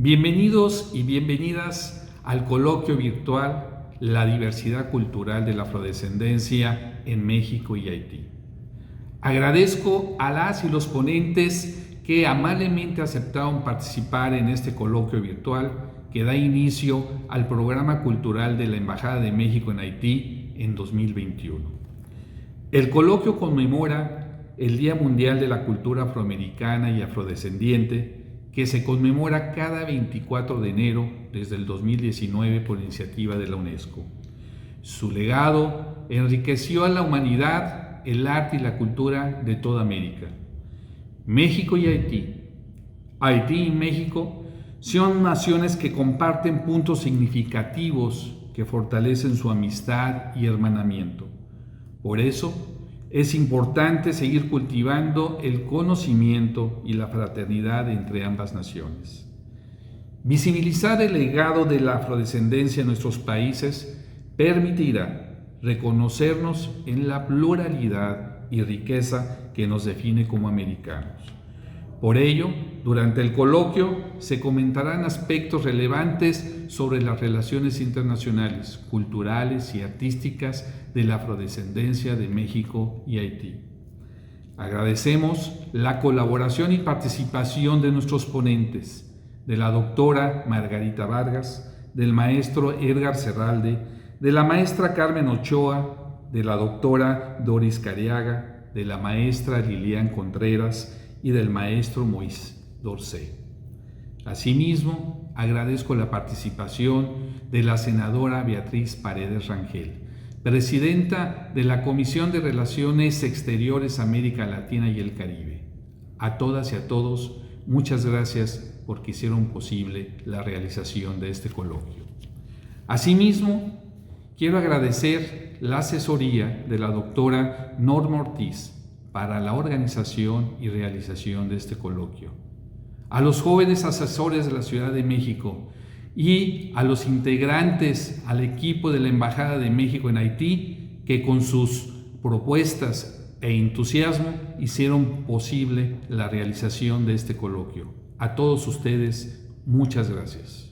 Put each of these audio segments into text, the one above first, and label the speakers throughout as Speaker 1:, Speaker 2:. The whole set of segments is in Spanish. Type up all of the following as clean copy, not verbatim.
Speaker 1: Bienvenidos y bienvenidas al coloquio virtual La diversidad cultural de la afrodescendencia en México y Haití. Agradezco a las y los ponentes que amablemente aceptaron participar en este coloquio virtual que da inicio al programa cultural de la Embajada de México en Haití en 2021. El coloquio conmemora el Día Mundial de la Cultura Afroamericana y Afrodescendiente, que se conmemora cada 24 de enero desde el 2019 por iniciativa de la UNESCO. Su legado enriqueció a la humanidad, el arte y la cultura de toda América. México y Haití. Haití y México son naciones que comparten puntos significativos que fortalecen su amistad y hermanamiento. Por eso, es importante seguir cultivando el conocimiento y la fraternidad entre ambas naciones. Visibilizar el legado de la afrodescendencia en nuestros países permitirá reconocernos en la pluralidad y riqueza que nos define como americanos. Por ello, durante el coloquio se comentarán aspectos relevantes sobre las relaciones internacionales, culturales y artísticas de la afrodescendencia de México y Haití. Agradecemos la colaboración y participación de nuestros ponentes, de la doctora Margarita Vargas, del maestro Edgar Serralde, de la maestra Carmen Ochoa, de la doctora Doris Cariaga, de la maestra Lilian Contreras y del maestro Moisés Dorsey. Asimismo, agradezco la participación de la senadora Beatriz Paredes Rangel, presidenta de la Comisión de Relaciones Exteriores América Latina y el Caribe. A todas y a todos, muchas gracias porque hicieron posible la realización de este coloquio. Asimismo, quiero agradecer la asesoría de la doctora Norma Ortiz para la organización y realización de este coloquio, a los jóvenes asesores de la Ciudad de México y a los integrantes al equipo de la Embajada de México en Haití que con sus propuestas e entusiasmo hicieron posible la realización de este coloquio. A todos ustedes, muchas gracias.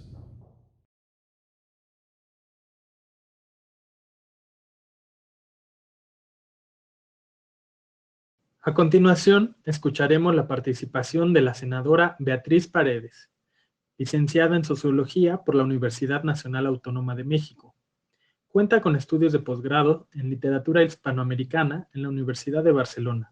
Speaker 2: A continuación, escucharemos la participación de la senadora Beatriz Paredes, licenciada en Sociología por la Universidad Nacional Autónoma de México. Cuenta con estudios de posgrado en Literatura Hispanoamericana en la Universidad de Barcelona.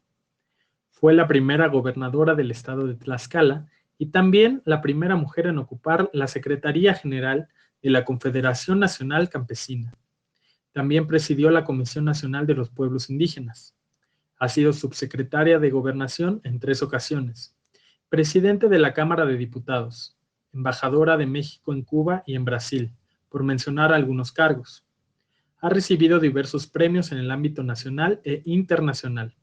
Speaker 2: Fue la primera gobernadora del estado de Tlaxcala y también la primera mujer en ocupar la Secretaría General de la Confederación Nacional Campesina. También presidió la Comisión Nacional de los Pueblos Indígenas. Ha sido subsecretaria de Gobernación en 3 ocasiones, presidente de la Cámara de Diputados, embajadora de México en Cuba y en Brasil, por mencionar algunos cargos. Ha recibido diversos premios en el ámbito nacional e internacional.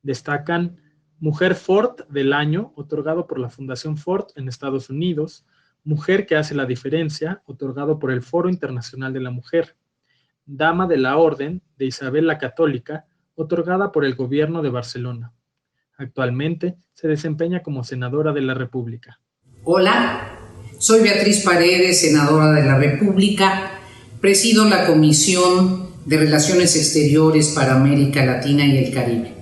Speaker 2: Destacan Mujer Ford del Año, otorgado por la Fundación Ford en Estados Unidos, Mujer que hace la diferencia, otorgado por el Foro Internacional de la Mujer, Dama de la Orden de Isabel la Católica, otorgada por el Gobierno de Barcelona. Actualmente se desempeña como senadora de la República.
Speaker 3: Hola, soy Beatriz Paredes, senadora de la República. Presido la Comisión de Relaciones Exteriores para América Latina y el Caribe.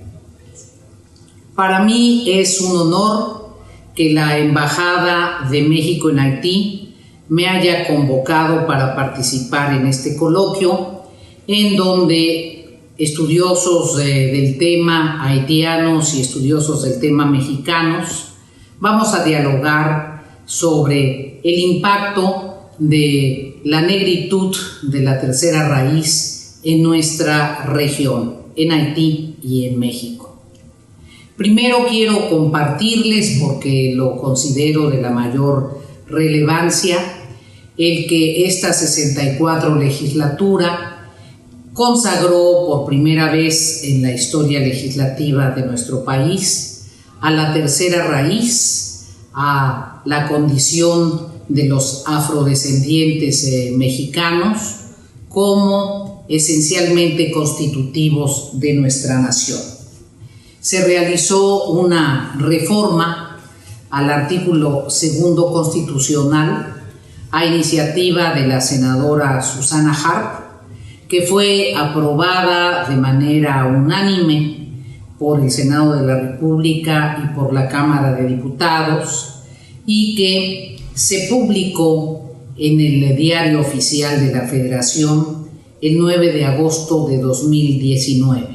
Speaker 3: Para mí es un honor que la Embajada de México en Haití me haya convocado para participar en este coloquio, en donde estudiosos del tema haitianos y estudiosos del tema mexicanos vamos a dialogar sobre el impacto de la negritud de la tercera raíz en nuestra región, en Haití y en México. Primero quiero compartirles, porque lo considero de la mayor relevancia, el que esta 64 legislatura consagró por primera vez en la historia legislativa de nuestro país a la tercera raíz, a la condición de los afrodescendientes mexicanos como esencialmente constitutivos de nuestra nación. Se realizó una reforma al artículo 2 constitucional, a iniciativa de la senadora Susana Harp, que fue aprobada de manera unánime por el Senado de la República y por la Cámara de Diputados, y que se publicó en el Diario Oficial de la Federación el 9 de agosto de 2019.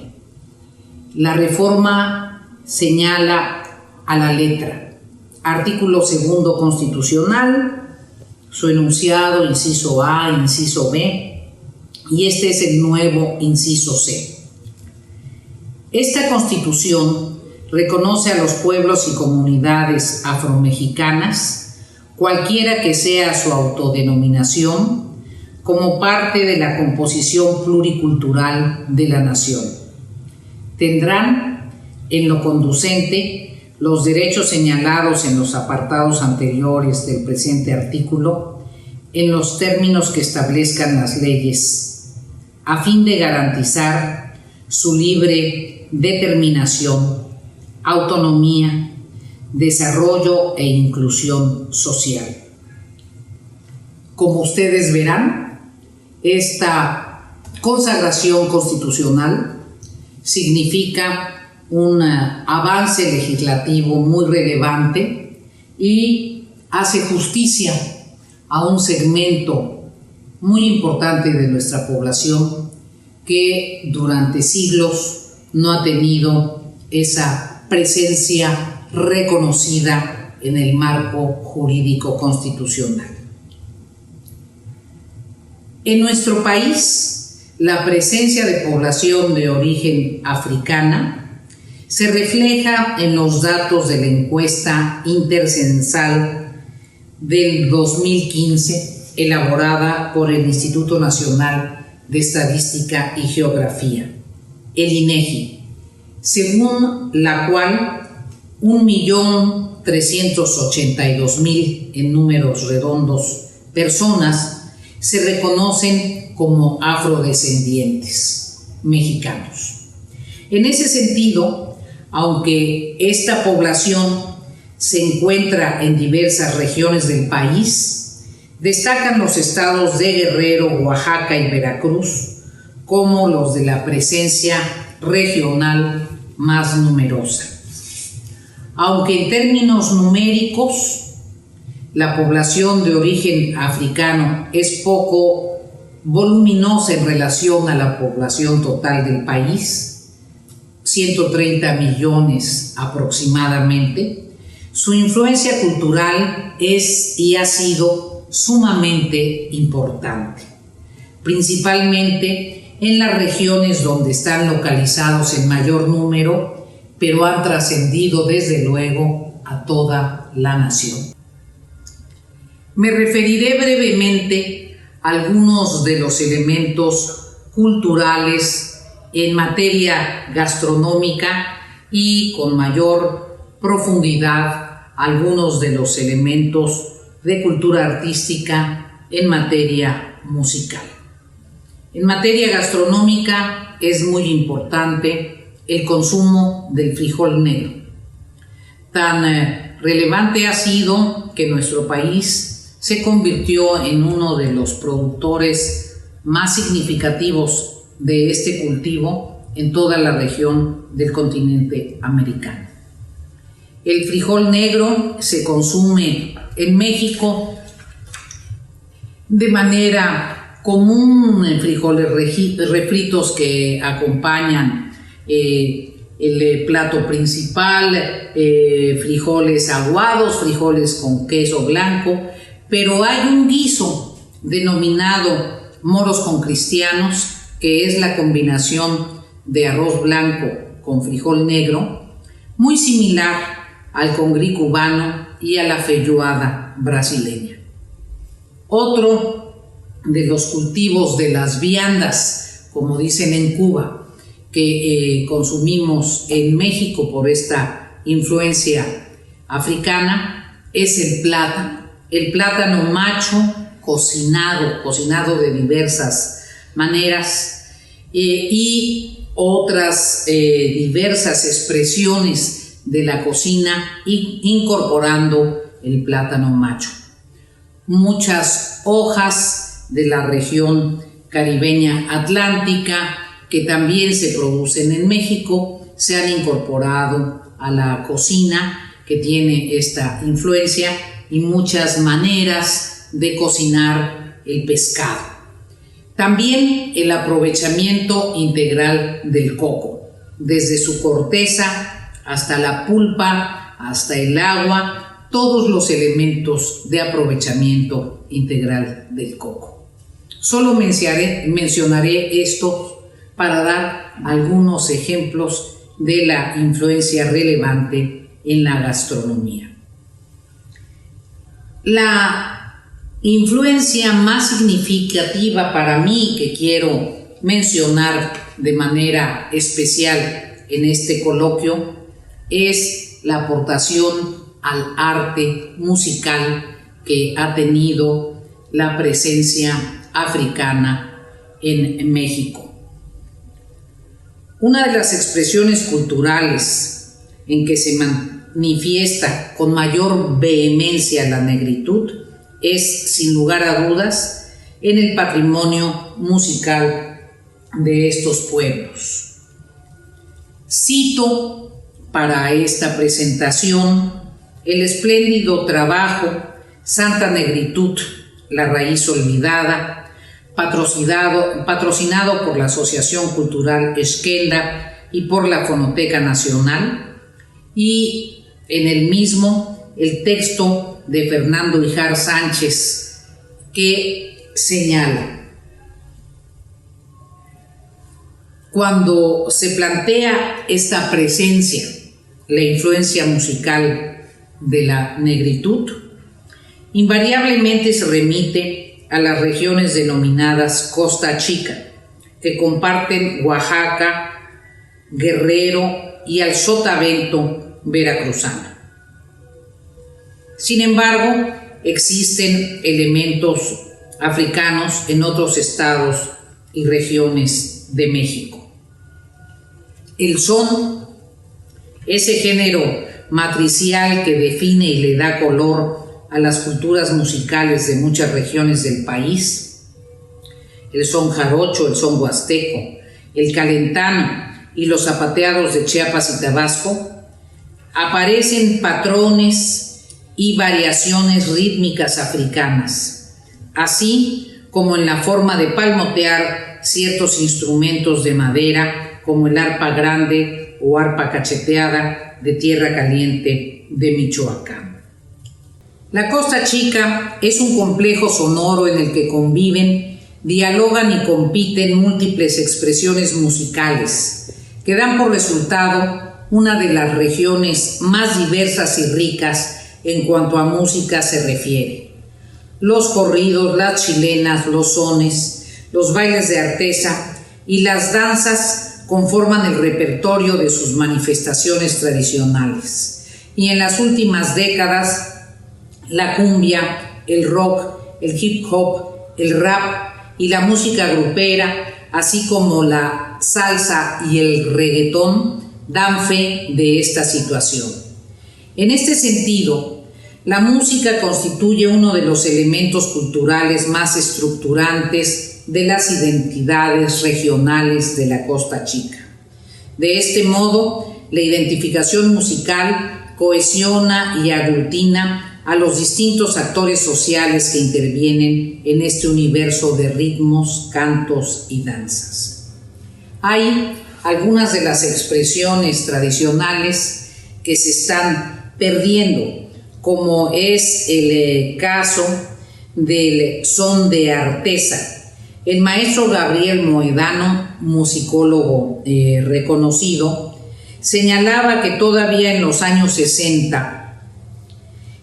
Speaker 3: La reforma señala a la letra: artículo 2 constitucional, su enunciado, inciso A, inciso B, y este es el nuevo inciso C. Esta Constitución reconoce a los pueblos y comunidades afromexicanas, cualquiera que sea su autodenominación, como parte de la composición pluricultural de la nación. Tendrán, en lo conducente, los derechos señalados en los apartados anteriores del presente artículo, en los términos que establezcan las leyes, a fin de garantizar su libre determinación, autonomía, desarrollo e inclusión social. Como ustedes verán, esta consagración constitucional significa un avance legislativo muy relevante y hace justicia a un segmento muy importante de nuestra población que durante siglos no ha tenido esa presencia reconocida en el marco jurídico constitucional. En nuestro país, la presencia de población de origen africana se refleja en los datos de la encuesta intercensal del 2015, elaborada por el Instituto Nacional de Estadística y Geografía, el INEGI, según la cual 1.382.000 en números redondos personas se reconocen como afrodescendientes mexicanos. En ese sentido, aunque esta población se encuentra en diversas regiones del país, destacan los estados de Guerrero, Oaxaca y Veracruz como los de la presencia regional más numerosa. Aunque en términos numéricos la población de origen africano es poco voluminosa en relación a la población total del país, 130 millones aproximadamente, su influencia cultural es y ha sido sumamente importante, principalmente en las regiones donde están localizados en mayor número, pero han trascendido desde luego a toda la nación. Me referiré brevemente a algunos de los elementos culturales en materia gastronómica y con mayor profundidad algunos de los elementos de cultura artística en materia musical. En materia gastronómica es muy importante el consumo del frijol negro. Tan relevante ha sido que nuestro país se convirtió en uno de los productores más significativos de este cultivo en toda la región del continente americano. El frijol negro se consume en México de manera común en frijoles refritos que acompañan el plato principal, frijoles aguados, frijoles con queso blanco, pero hay un guiso denominado moros con cristianos, que es la combinación de arroz blanco con frijol negro, muy similar al congrí cubano y a la feijoada brasileña. Otro de los cultivos de las viandas, como dicen en Cuba, que consumimos en México por esta influencia africana, es el plátano. El plátano macho cocinado de diversas maneras y otras diversas expresiones de la cocina, incorporando el plátano macho. Muchas hojas de la región caribeña atlántica que también se producen en México se han incorporado a la cocina, que tiene esta influencia, y muchas maneras de cocinar el pescado. También el aprovechamiento integral del coco, desde su corteza hasta la pulpa, hasta el agua, todos los elementos de aprovechamiento integral del coco. Solo mencionaré esto para dar algunos ejemplos de la influencia relevante en la gastronomía. La influencia más significativa para mí, que quiero mencionar de manera especial en este coloquio, es la aportación al arte musical que ha tenido la presencia africana en México. Una de las expresiones culturales en que se manifiesta con mayor vehemencia la negritud es, sin lugar a dudas, en el patrimonio musical de estos pueblos. Cito para esta presentación el espléndido trabajo Santa Negritud, la raíz olvidada, patrocinado por la Asociación Cultural Esquelda y por la Fonoteca Nacional, y en el mismo el texto de Fernando Híjar Sánchez, que señala: cuando se plantea esta presencia, la influencia musical de la negritud, invariablemente se remite a las regiones denominadas Costa Chica, que comparten Oaxaca, Guerrero y al Sotavento veracruzano. Sin embargo, existen elementos africanos en otros estados y regiones de México. El son, ese género matricial que define y le da color a las culturas musicales de muchas regiones del país, el son jarocho, el son huasteco, el calentano y los zapateados de Chiapas y Tabasco, aparecen patrones y variaciones rítmicas africanas, así como en la forma de palmotear ciertos instrumentos de madera, como el arpa grande o arpa cacheteada de Tierra Caliente de Michoacán. La Costa Chica es un complejo sonoro en el que conviven, dialogan y compiten múltiples expresiones musicales que dan por resultado una de las regiones más diversas y ricas en cuanto a música se refiere. Los corridos, las chilenas, los sones, los bailes de artesa y las danzas conforman el repertorio de sus manifestaciones tradicionales. Y en las últimas décadas, la cumbia, el rock, el hip hop, el rap y la música grupera, así como la salsa y el reggaetón, dan fe de esta situación. En este sentido, la música constituye uno de los elementos culturales más estructurantes de las identidades regionales de la Costa Chica. De este modo, la identificación musical cohesiona y aglutina a los distintos actores sociales que intervienen en este universo de ritmos, cantos y danzas. Hay algunas de las expresiones tradicionales que se están perdiendo, como es el caso del son de artesa. El maestro Gabriel Moedano, musicólogo reconocido, señalaba que todavía en los años 60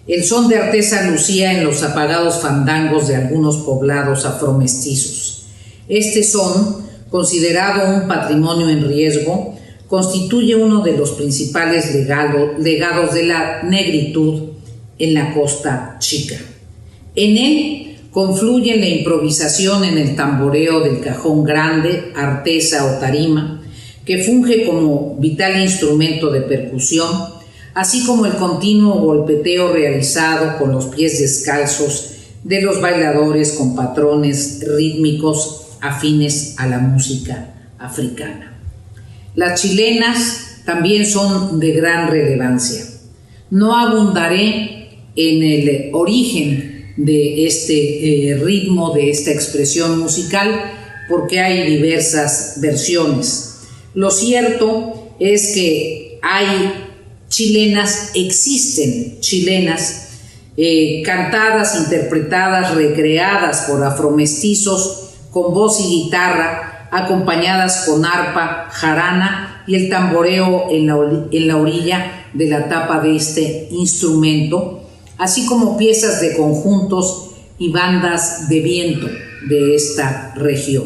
Speaker 3: el son de artesa lucía en los apagados fandangos de algunos poblados afromestizos. Este son, considerado un patrimonio en riesgo, constituye uno de los principales legados de la negritud en la Costa Chica. En él confluyen la improvisación en el tamboreo del cajón grande, artesa o tarima, que funge como vital instrumento de percusión, así como el continuo golpeteo realizado con los pies descalzos de los bailadores con patrones rítmicos afines a la música africana. Las chilenas también son de gran relevancia. No abundaré en el origen de este ritmo, de esta expresión musical, porque hay diversas versiones. Lo cierto es que existen chilenas cantadas, interpretadas, recreadas por afromestizos con voz y guitarra, acompañadas con arpa, jarana y el tamboreo en la orilla de la tapa de este instrumento, así como piezas de conjuntos y bandas de viento de esta región.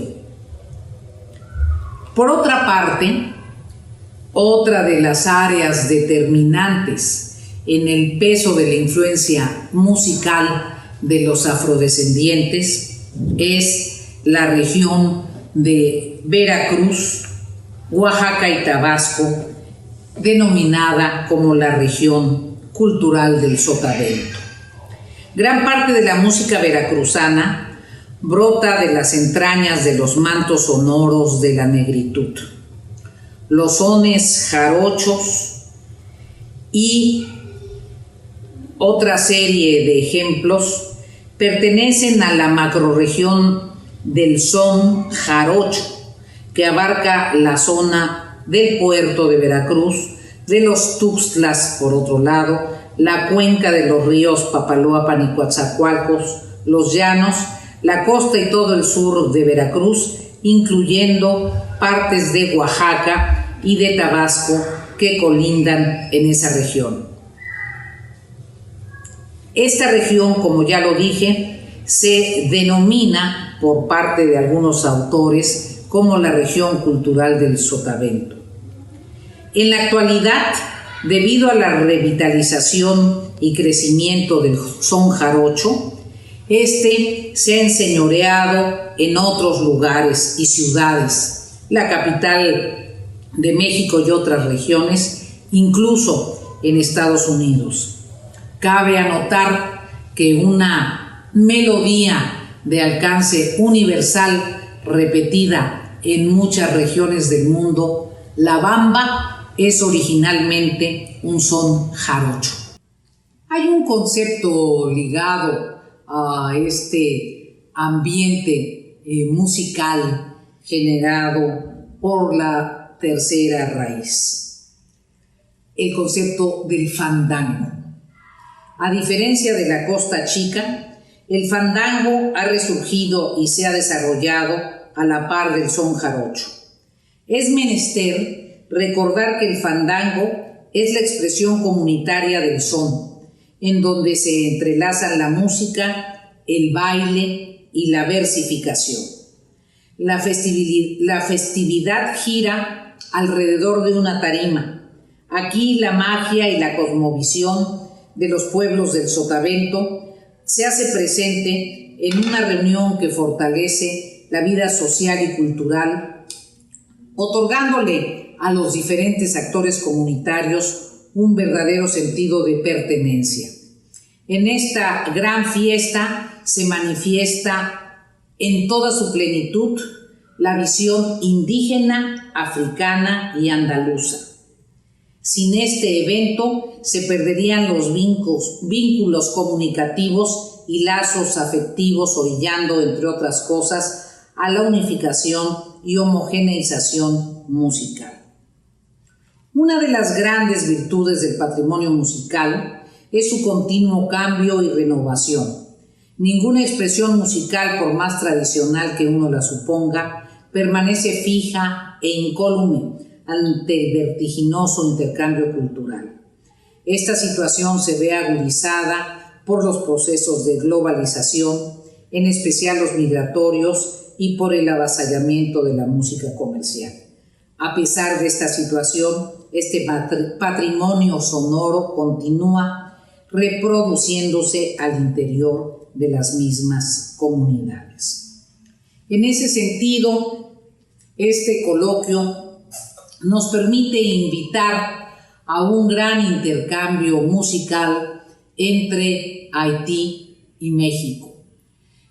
Speaker 3: Por otra parte, otra de las áreas determinantes en el peso de la influencia musical de los afrodescendientes es la región de Veracruz, Oaxaca y Tabasco, denominada como la región cultural del Sotavento. Gran parte de la música veracruzana brota de las entrañas de los mantos sonoros de la negritud. Los sones jarochos y otra serie de ejemplos pertenecen a la macrorregión del son jarocho, que abarca la zona del puerto de Veracruz, de los Tuxtlas por otro lado, la cuenca de los ríos Papaloapan y Coatzacoalcos, los llanos, la costa y todo el sur de Veracruz, incluyendo partes de Oaxaca y de Tabasco que colindan en esa región. Esta región, como ya lo dije, se denomina por parte de algunos autores como la región cultural del Sotavento. En la actualidad, debido a la revitalización y crecimiento del son jarocho, este se ha enseñoreado en otros lugares y ciudades, la capital de México y otras regiones, incluso en Estados Unidos. Cabe anotar que una melodía de alcance universal repetida en muchas regiones del mundo, la bamba es originalmente un son jarocho. Hay un concepto ligado a este ambiente musical generado por la tercera raíz, el concepto del fandango. A diferencia de la Costa Chica, el fandango ha resurgido y se ha desarrollado a la par del son jarocho. Es menester recordar que el fandango es la expresión comunitaria del son, en donde se entrelazan la música, el baile y la versificación. La festividad gira alrededor de una tarima. Aquí la magia y la cosmovisión de los pueblos del Sotavento se hace presente en una reunión que fortalece la vida social y cultural, otorgándole a los diferentes actores comunitarios un verdadero sentido de pertenencia. En esta gran fiesta se manifiesta en toda su plenitud la visión indígena, africana y andaluza. Sin este evento se perderían los vínculos comunicativos y lazos afectivos, orillando, entre otras cosas, a la unificación y homogeneización musical. Una de las grandes virtudes del patrimonio musical es su continuo cambio y renovación. Ninguna expresión musical, por más tradicional que uno la suponga, permanece fija e incólume ante el vertiginoso intercambio cultural. Esta situación se ve agudizada por los procesos de globalización, en especial los migratorios, y por el avasallamiento de la música comercial. A pesar de esta situación, este patrimonio sonoro continúa reproduciéndose al interior de las mismas comunidades. En ese sentido, este coloquio nos permite invitar a un gran intercambio musical entre Haití y México.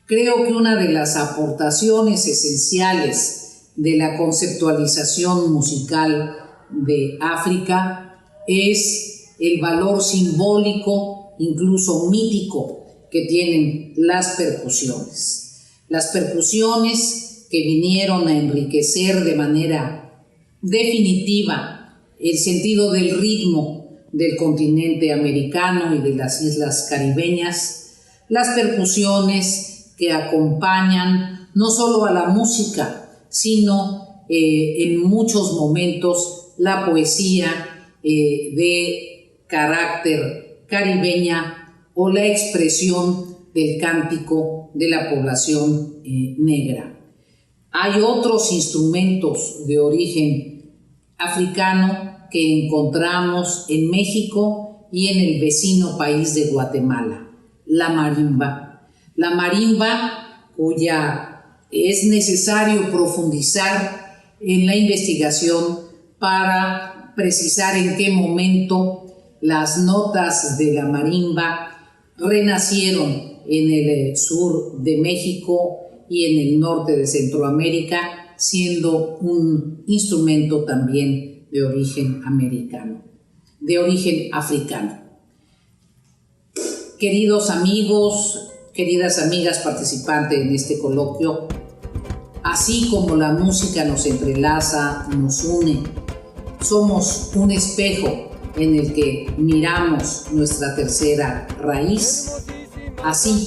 Speaker 3: Creo que una de las aportaciones esenciales de la conceptualización musical de África es el valor simbólico, incluso mítico, que tienen las percusiones. Las percusiones que vinieron a enriquecer de manera definitiva el sentido del ritmo del continente americano y de las islas caribeñas, las percusiones que acompañan no solo a la música, sino en muchos momentos la poesía de carácter caribeña o la expresión del cántico de la población negra. Hay otros instrumentos de origen africano que encontramos en México y en el vecino país de Guatemala, la marimba. La marimba, cuya es necesario profundizar en la investigación para precisar en qué momento las notas de la marimba renacieron en el sur de México y en el norte de Centroamérica, siendo un instrumento también de origen americano, de origen africano. Queridos amigos, queridas amigas participantes en este coloquio, así como la música nos entrelaza, nos une, somos un espejo en el que miramos nuestra tercera raíz. Así,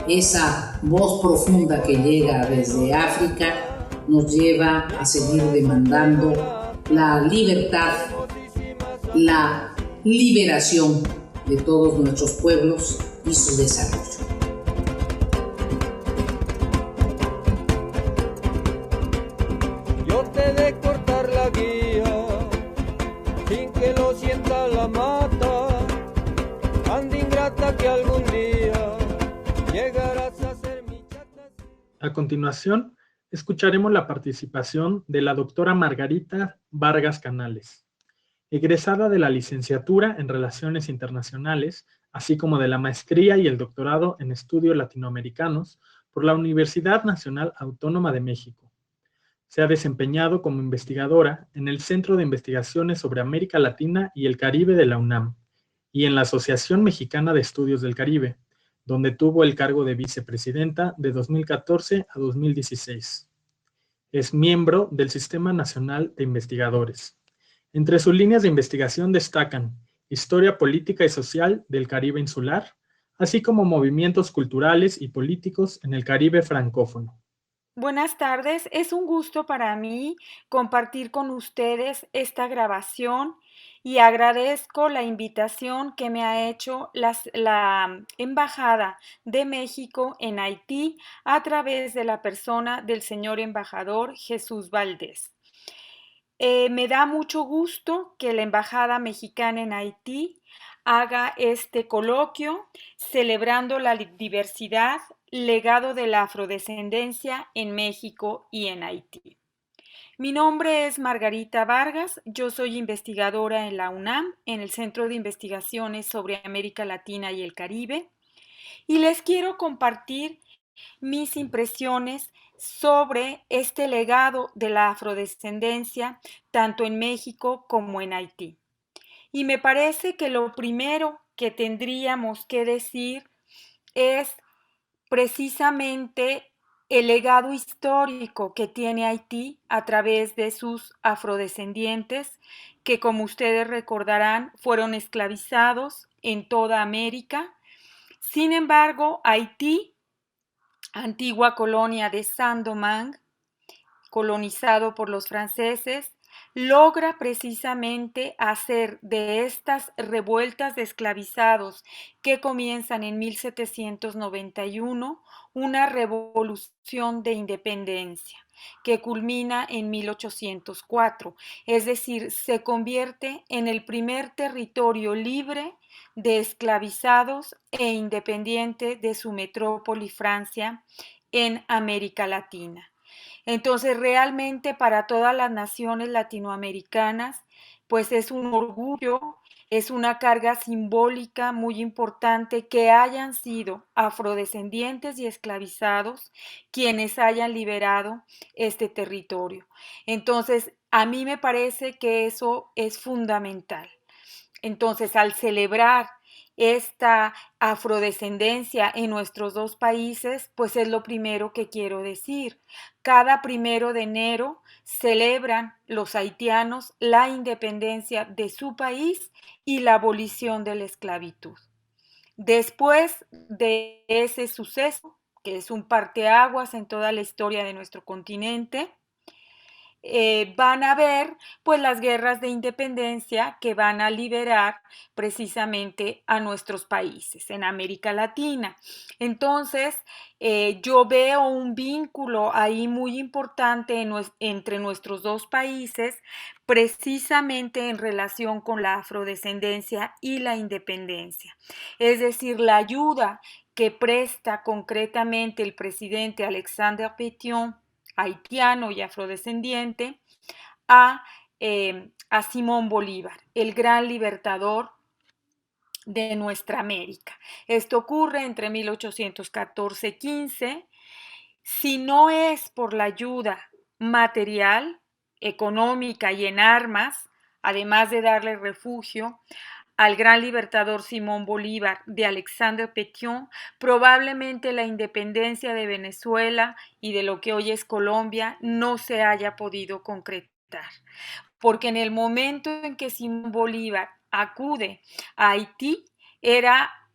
Speaker 3: esa voz profunda que llega desde África nos lleva a seguir demandando la libertad, la liberación de todos nuestros pueblos y su desarrollo.
Speaker 4: Yo te he de cortar la guía sin que lo sienta la mata, anda ingrata que algún día llegarás a ser mi chata.
Speaker 2: A continuación, escucharemos la participación de la doctora Margarita Vargas Canales, egresada de la licenciatura en Relaciones Internacionales, así como de la maestría y el doctorado en Estudios Latinoamericanos por la Universidad Nacional Autónoma de México. Se ha desempeñado como investigadora en el Centro de Investigaciones sobre América Latina y el Caribe de la UNAM y en la Asociación Mexicana de Estudios del Caribe, donde tuvo el cargo de vicepresidenta de 2014 a 2016. Es miembro del Sistema Nacional de Investigadores. Entre sus líneas de investigación destacan historia política y social del Caribe insular, así como movimientos culturales y políticos en el Caribe francófono.
Speaker 5: Buenas tardes, es un gusto para mí compartir con ustedes esta grabación y agradezco la invitación que me ha hecho la Embajada de México en Haití a través de la persona del señor embajador Jesús Valdés. Me da mucho gusto que la Embajada Mexicana en Haití haga este coloquio celebrando la diversidad, legado de la afrodescendencia en México y en Haití. Mi nombre es Margarita Vargas, yo soy investigadora en la UNAM, en el Centro de Investigaciones sobre América Latina y el Caribe, y les quiero compartir mis impresiones sobre este legado de la afrodescendencia, tanto en México como en Haití. Y me parece que lo primero que tendríamos que decir es precisamente el legado histórico que tiene Haití a través de sus afrodescendientes, que como ustedes recordarán, fueron esclavizados en toda América. Sin embargo, Haití, antigua colonia de Saint-Domingue, colonizado por los franceses, logra precisamente hacer de estas revueltas de esclavizados que comienzan en 1791 una revolución de independencia que culmina en 1804, es decir, se convierte en el primer territorio libre de esclavizados e independiente de su metrópoli Francia en América Latina. Entonces, realmente para todas las naciones latinoamericanas pues es un orgullo, es una carga simbólica muy importante que hayan sido afrodescendientes y esclavizados quienes hayan liberado este territorio. Entonces, a mí me parece que eso es fundamental. Entonces, al celebrar esta afrodescendencia en nuestros dos países, pues es lo primero que quiero decir. Cada 1 de enero celebran los haitianos la independencia de su país y la abolición de la esclavitud. Después de ese suceso, que es un parteaguas en toda la historia de nuestro continente, van a haber pues las guerras de independencia que van a liberar precisamente a nuestros países en América Latina. Entonces, yo veo un vínculo ahí muy importante entre nuestros dos países, precisamente en relación con la afrodescendencia y la independencia. Es decir, la ayuda que presta concretamente el presidente Alexander Pétion, haitiano y afrodescendiente, a Simón Bolívar, el gran libertador de nuestra América. Esto ocurre entre 1814-15. Si no es por la ayuda material, económica y en armas, además de darle refugio al gran libertador Simón Bolívar de Alexander Pétion, probablemente la independencia de Venezuela y de lo que hoy es Colombia no se haya podido concretar. Porque en el momento en que Simón Bolívar acude a Haití,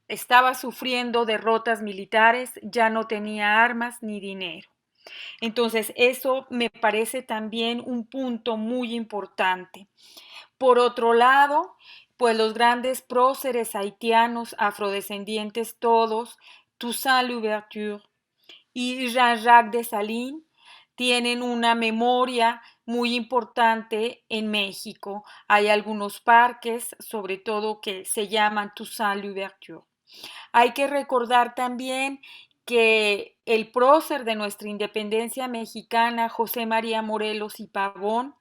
Speaker 5: estaba sufriendo derrotas militares, ya no tenía armas ni dinero. Entonces, eso me parece también un punto muy importante. Por otro lado, pues los grandes próceres haitianos, afrodescendientes todos, Toussaint Louverture y Jean-Jacques Dessalines, tienen una memoria muy importante en México. Hay algunos parques, sobre todo, que se llaman Toussaint Louverture. Hay que recordar también que el prócer de nuestra independencia mexicana, José María Morelos y Pavón,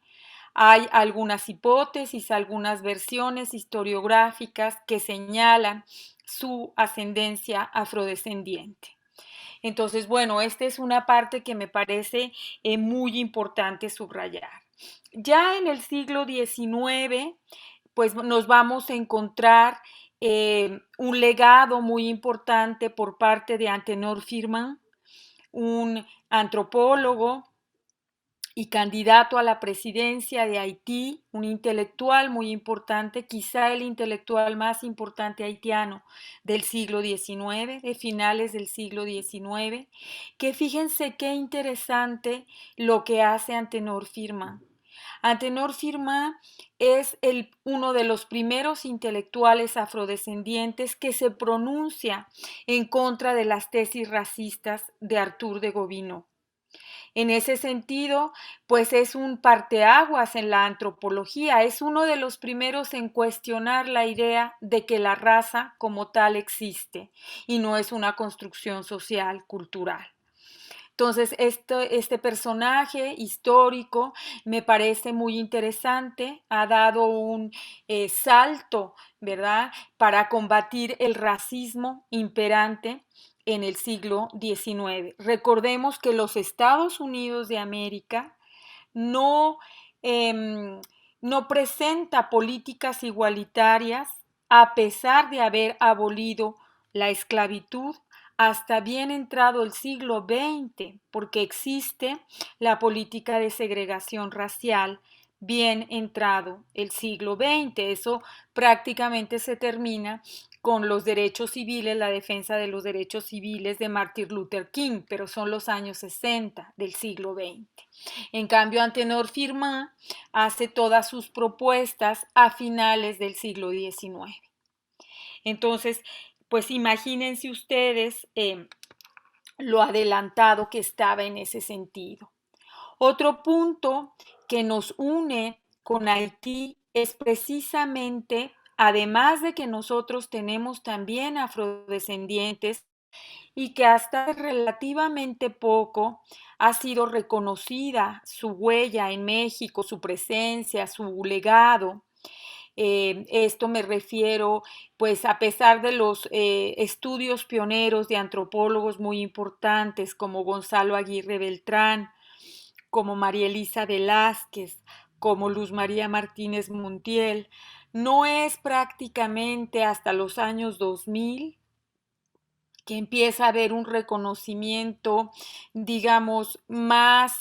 Speaker 5: hay algunas hipótesis, algunas versiones historiográficas que señalan su ascendencia afrodescendiente. Entonces, bueno, esta es una parte que me parece muy importante subrayar. Ya en el siglo XIX, pues nos vamos a encontrar un legado muy importante por parte de Antenor Firmin, un antropólogo y candidato a la presidencia de Haití, un intelectual muy importante, quizá el intelectual más importante haitiano del siglo XIX, de finales del siglo XIX, que fíjense qué interesante lo que hace Antenor Firmin. Antenor Firmin es uno de los primeros intelectuales afrodescendientes que se pronuncia en contra de las tesis racistas de Arthur de Gobineau. En ese sentido, pues es un parteaguas en la antropología, es uno de los primeros en cuestionar la idea de que la raza como tal existe y no es una construcción social, cultural. Entonces, este personaje histórico me parece muy interesante, ha dado un salto, ¿verdad?, para combatir el racismo imperante en el siglo XIX. Recordemos que los Estados Unidos de América no, no presenta políticas igualitarias a pesar de haber abolido la esclavitud hasta bien entrado el siglo XX, porque existe la política de segregación racial bien entrado el siglo XX. Eso prácticamente se termina con los derechos civiles, la defensa de los derechos civiles de Martin Luther King, pero son los años 60 del siglo XX. En cambio, Antenor Firmin hace todas sus propuestas a finales del siglo XIX. Entonces, pues imagínense ustedes lo adelantado que estaba en ese sentido. Otro punto que nos une con Haití es precisamente, además de que nosotros tenemos también afrodescendientes y que hasta relativamente poco ha sido reconocida su huella en México, su presencia, su legado, Esto me refiero, pues a pesar de los estudios pioneros de antropólogos muy importantes como Gonzalo Aguirre Beltrán, como María Elisa Velázquez, como Luz María Martínez Montiel, no es prácticamente hasta los años 2000 que empieza a haber un reconocimiento, digamos, más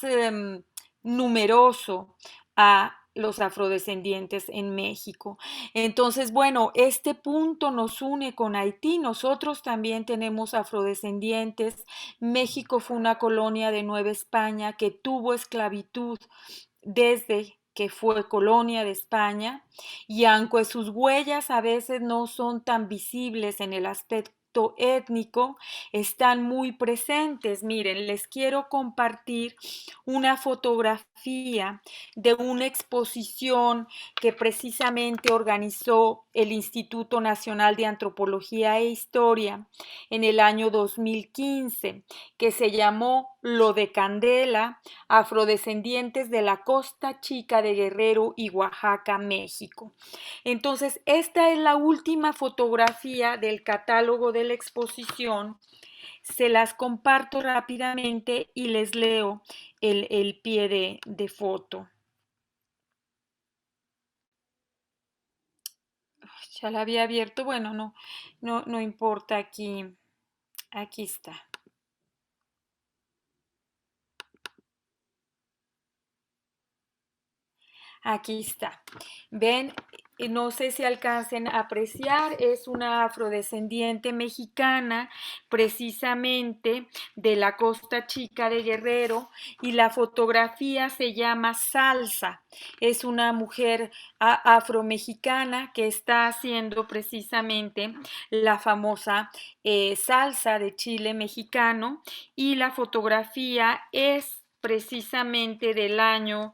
Speaker 5: numeroso a los afrodescendientes en México. Entonces, bueno, este punto nos une con Haití. Nosotros también tenemos afrodescendientes. México fue una colonia de Nueva España que tuvo esclavitud desde que fue colonia de España, y aunque sus huellas a veces no son tan visibles en el aspecto étnico, están muy presentes. Miren, les quiero compartir una fotografía de una exposición que precisamente organizó el Instituto Nacional de Antropología e Historia en el año 2015, que se llamó Lo de Candela, afrodescendientes de la Costa Chica de Guerrero y Oaxaca, México. Entonces, esta es la última fotografía del catálogo de la exposición. Se las comparto rápidamente y les leo el pie de foto. Ya la había abierto, bueno, no importa, aquí está. Aquí está. Ven, no sé si alcancen a apreciar, es una afrodescendiente mexicana, precisamente de la Costa Chica de Guerrero, y la fotografía se llama Salsa. Es una mujer afromexicana que está haciendo precisamente la famosa salsa de chile mexicano, y la fotografía es precisamente del año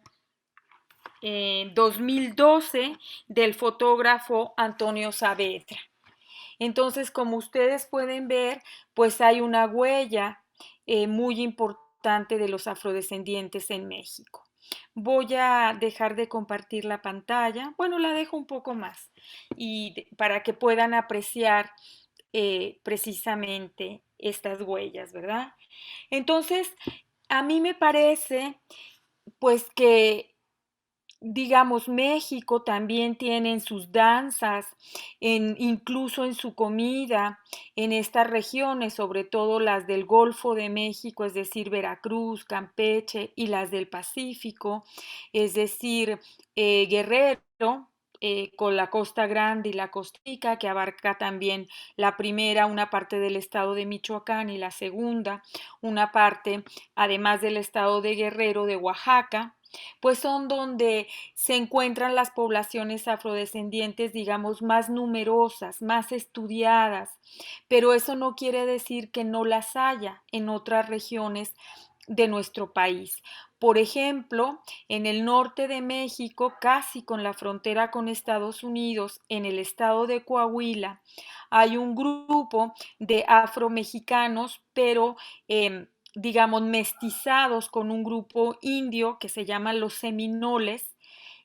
Speaker 5: 2012 del fotógrafo Antonio Saavedra. Entonces, como ustedes pueden ver, pues hay una huella muy importante de los afrodescendientes en México. Voy a dejar de compartir la pantalla, bueno, la dejo un poco más, para que puedan apreciar precisamente estas huellas, ¿verdad? Entonces, a mí me parece, pues que digamos, México también tiene en sus danzas, incluso en su comida, en estas regiones, sobre todo las del Golfo de México, es decir, Veracruz, Campeche, y las del Pacífico, es decir, Guerrero, con la Costa Grande y la Costa Rica, que abarca también la primera, una parte del estado de Michoacán, y la segunda, una parte, además del estado de Guerrero, de Oaxaca, pues son donde se encuentran las poblaciones afrodescendientes, digamos, más numerosas, más estudiadas, pero eso no quiere decir que no las haya en otras regiones de nuestro país. Por ejemplo, en el norte de México, casi con la frontera con Estados Unidos, en el estado de Coahuila, hay un grupo de afromexicanos, pero digamos, mestizados con un grupo indio que se llama los seminoles,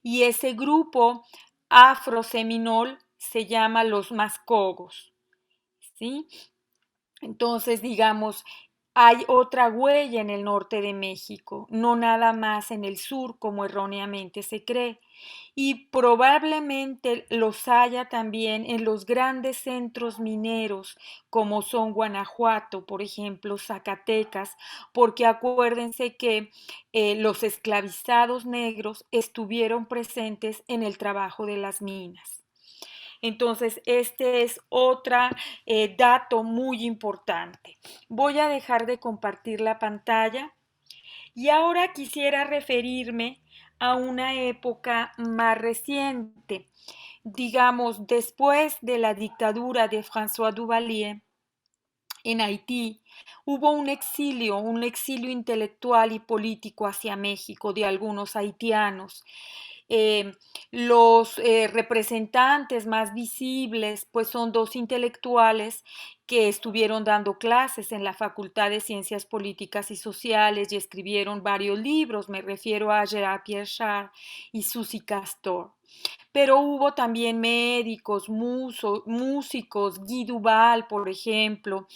Speaker 5: y ese grupo afroseminol se llama los mascogos, ¿sí? Entonces, digamos, hay otra huella en el norte de México, no nada más en el sur, como erróneamente se cree. Y probablemente los haya también en los grandes centros mineros, como son Guanajuato, por ejemplo, Zacatecas, porque acuérdense que los esclavizados negros estuvieron presentes en el trabajo de las minas. Entonces, este es otro dato muy importante. Voy a dejar de compartir la pantalla y ahora quisiera referirme a una época más reciente, digamos, después de la dictadura de François Duvalier en Haití, hubo un exilio intelectual y político hacia México de algunos haitianos. Eh, los representantes más visibles pues son dos intelectuales que estuvieron dando clases en la Facultad de Ciencias Políticas y Sociales y escribieron varios libros, me refiero a Gérard Pierre Char y Suzy Castor. pero hubo también médicos, músicos, Guy Duval, por ejemplo,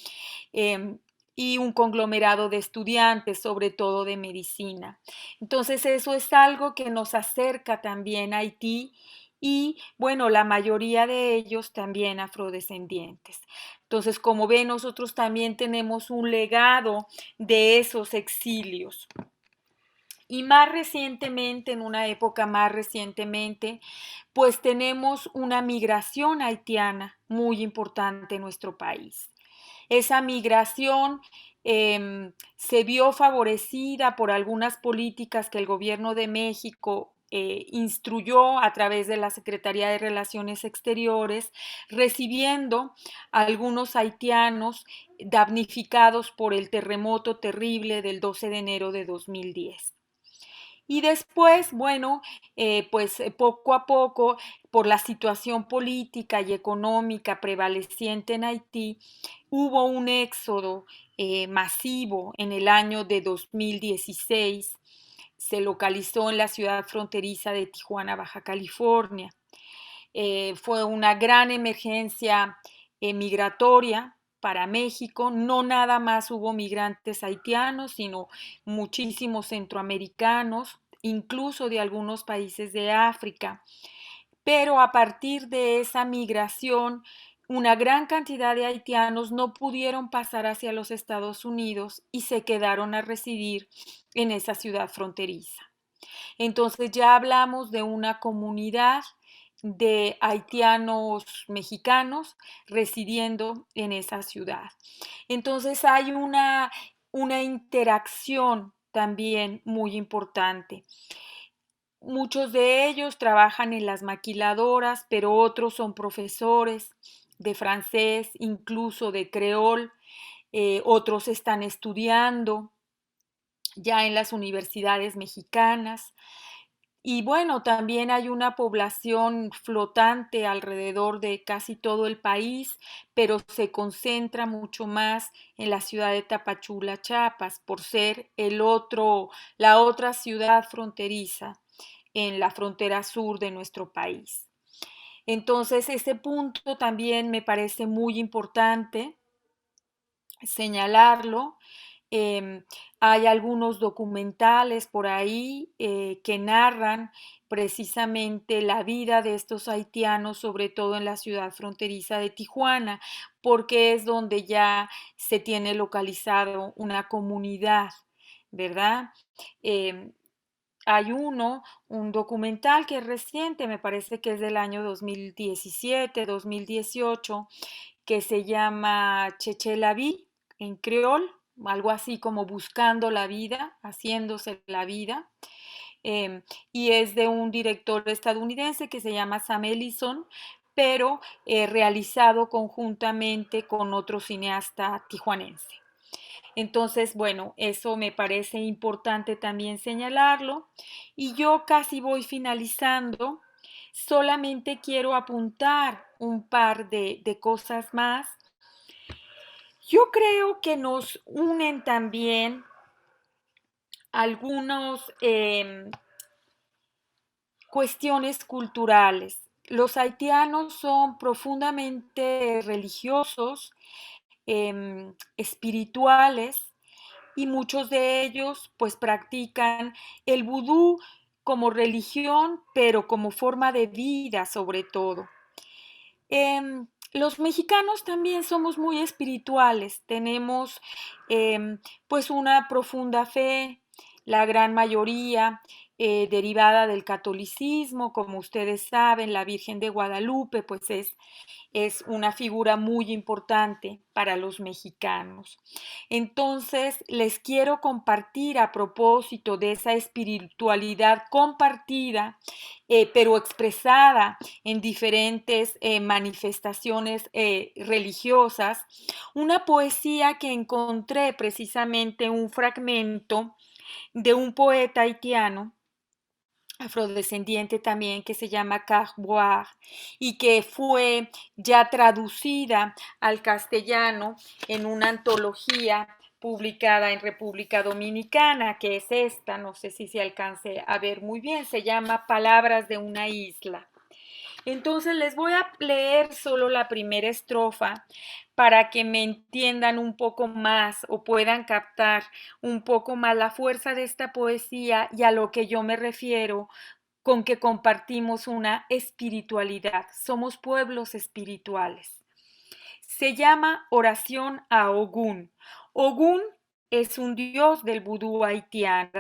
Speaker 5: em, y un conglomerado de estudiantes, sobre todo de medicina. Entonces eso es algo que nos acerca también a Haití y bueno, la mayoría de ellos también afrodescendientes. Entonces, como ven, nosotros también tenemos un legado de esos exilios. Y más recientemente, en una época más recientemente, pues tenemos una migración haitiana muy importante en nuestro país. Esa migración se vio favorecida por algunas políticas que el gobierno de México instruyó a través de la Secretaría de Relaciones Exteriores, recibiendo a algunos haitianos damnificados por el terremoto terrible del 12 de enero de 2010. Y después, bueno, pues poco a poco, por la situación política y económica prevaleciente en Haití, hubo un éxodo masivo en el año de 2016. Se localizó en la ciudad fronteriza de Tijuana, Baja California. Fue una gran emergencia migratoria para México. No nada más hubo migrantes haitianos, sino muchísimos centroamericanos, incluso de algunos países de África. Pero a partir de esa migración, una gran cantidad de haitianos no pudieron pasar hacia los Estados Unidos y se quedaron a residir en esa ciudad fronteriza. Entonces ya hablamos de una comunidad de haitianos mexicanos residiendo en esa ciudad. Entonces hay una interacción también muy importante. Muchos de ellos trabajan en las maquiladoras, pero otros son profesores de francés, incluso de creol. Otros están estudiando ya en las universidades mexicanas. Y bueno, también hay una población flotante alrededor de casi todo el país, pero se concentra mucho más en la ciudad de Tapachula, Chiapas, por ser la otra ciudad fronteriza en la frontera sur de nuestro país. Entonces, ese punto también me parece muy importante señalarlo. Eh, Hay algunos documentales por ahí que narran precisamente la vida de estos haitianos, sobre todo en la ciudad fronteriza de Tijuana, porque es donde ya se tiene localizado una comunidad, ¿verdad? Eh, Hay un documental que es reciente, me parece que es del año 2017, 2018, que se llama Cheche la Vie en creol, algo así como buscando la vida, haciéndose la vida. Y es de un director estadounidense que se llama Sam Ellison, pero realizado conjuntamente con otro cineasta tijuanense. Entonces, bueno, eso me parece importante también señalarlo. Y yo casi voy finalizando. Solamente quiero apuntar un par de cosas más. Yo creo que nos unen también algunas cuestiones culturales. Los haitianos son profundamente religiosos, espirituales, y muchos de ellos pues practican el vudú como religión, pero como forma de vida sobre todo. Los mexicanos también somos muy espirituales, tenemos pues una profunda fe, la gran mayoría derivada del catolicismo, como ustedes saben, la Virgen de Guadalupe pues es una figura muy importante para los mexicanos. Entonces, les quiero compartir a propósito de esa espiritualidad compartida, pero expresada en diferentes manifestaciones religiosas, una poesía que encontré precisamente un fragmento de un poeta haitiano afrodescendiente también que se llama Carboire y que fue ya traducida al castellano en una antología publicada en República Dominicana, que es esta, no sé si se alcance a ver muy bien, se llama Palabras de una isla. Entonces les voy a leer solo la primera estrofa para que me entiendan un poco más o puedan captar un poco más la fuerza de esta poesía y a lo que yo me refiero con que compartimos una espiritualidad. Somos pueblos espirituales. Se llama Oración a Ogún. Ogún es un dios del vudú haitiano,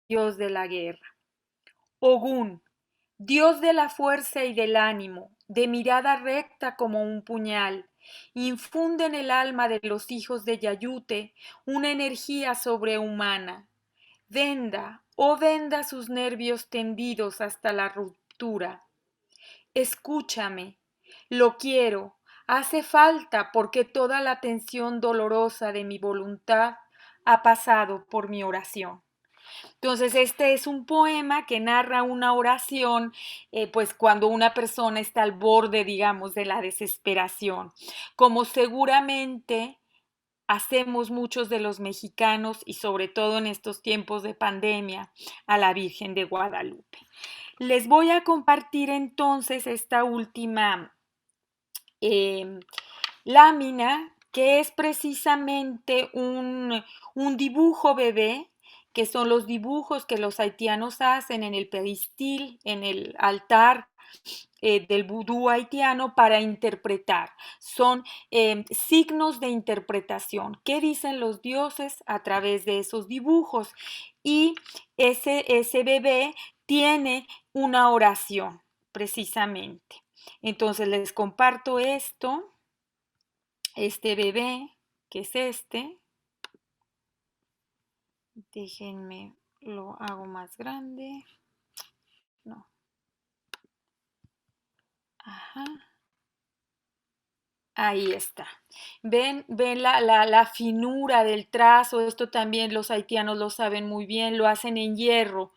Speaker 5: dios de la guerra. Ogún, Dios de la fuerza y del ánimo, de mirada recta como un puñal, infunde en el alma de los hijos de Yayute una energía sobrehumana. Venda, oh venda sus nervios tendidos hasta la ruptura. Escúchame, lo quiero, hace falta porque toda la tensión dolorosa de mi voluntad ha pasado por mi oración. Entonces, este es un poema que narra una oración, pues cuando una persona está al borde, digamos, de la desesperación, como seguramente hacemos muchos de los mexicanos y sobre todo en estos tiempos de pandemia a la Virgen de Guadalupe. Les voy a compartir entonces esta última eh, lámina, que es precisamente un dibujo bebé, que son los dibujos que los haitianos hacen en el peristil, en el altar del vudú haitiano para interpretar. Son signos de interpretación. ¿Qué dicen los dioses a través de esos dibujos? Y ese bebé tiene una oración, precisamente. Entonces les comparto esto, este bebé, que es este. Déjenme, lo hago más grande. No. Ajá. Ahí está. Ven la finura del trazo. Esto también los haitianos lo saben muy bien. Lo hacen en hierro